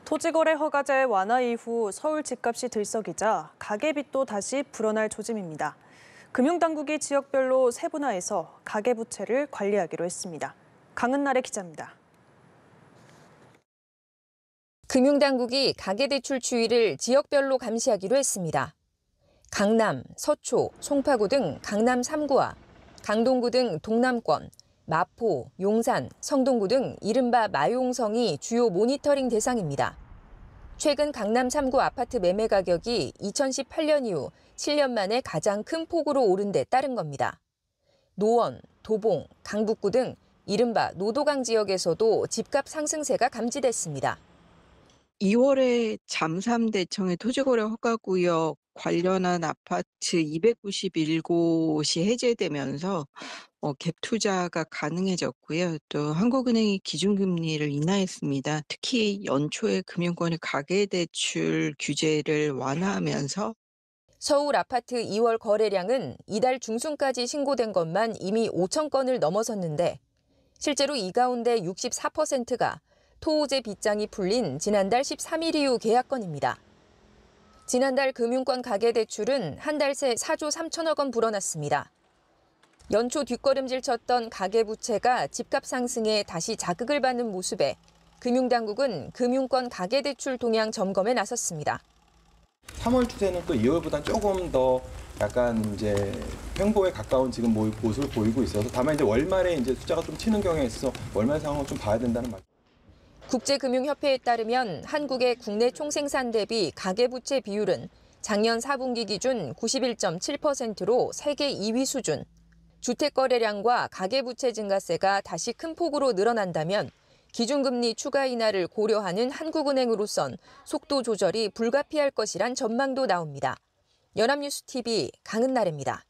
토지거래 허가제 완화 이후 서울 집값이 들썩이자 가계빚도 다시 불어날 조짐입니다. 금융당국이 지역별로 세분화해서 가계부채를 관리하기로 했습니다. 강은날의 기자입니다. 금융당국이 가계대출 추이를 지역별로 감시하기로 했습니다. 강남, 서초, 송파구 등 강남 3구와 강동구 등 동남권, 마포, 용산, 성동구 등 이른바 마용성이 주요 모니터링 대상입니다. 최근 강남 3구 아파트 매매 가격이 2018년 이후 7년 만에 가장 큰 폭으로 오른 데 따른 겁니다. 노원, 도봉, 강북구 등 이른바 노도강 지역에서도 집값 상승세가 감지됐습니다. 2월에 잠삼대청의 토지거래 허가구역 관련한 아파트 291곳이 해제되면서 갭 투자가 가능해졌고요. 또 한국은행이 기준금리를 인하했습니다. 특히 연초에 금융권의 가계대출 규제를 완화하면서 서울 아파트 2월 거래량은 이달 중순까지 신고된 것만 이미 5천 건을 넘어섰는데 실제로 이 가운데 64%가 토호제 빗장이 풀린 지난달 13일 이후 계약건입니다. 지난달 금융권 가계대출은 한 달 새 4조 3천억 원 불어났습니다. 연초 뒷걸음질 쳤던 가계부채가 집값 상승에 다시 자극을 받는 모습에 금융당국은 금융권 가계대출 동향 점검에 나섰습니다. 3월 추세는 또 2월보다 조금 더 약간 이제 횡보에 가까운 지금 모습을 보이고 있어서 다만 이제 월말에 이제 숫자가 좀 치는 경우에 있어서 월말 상황을 좀 봐야 된다는 말. 국제금융협회에 따르면 한국의 국내 총생산 대비 가계부채 비율은 작년 4분기 기준 91.7%로 세계 2위 수준. 주택거래량과 가계부채 증가세가 다시 큰 폭으로 늘어난다면 기준금리 추가 인하를 고려하는 한국은행으로선 속도 조절이 불가피할 것이란 전망도 나옵니다. 연합뉴스 TV 강은날입니다.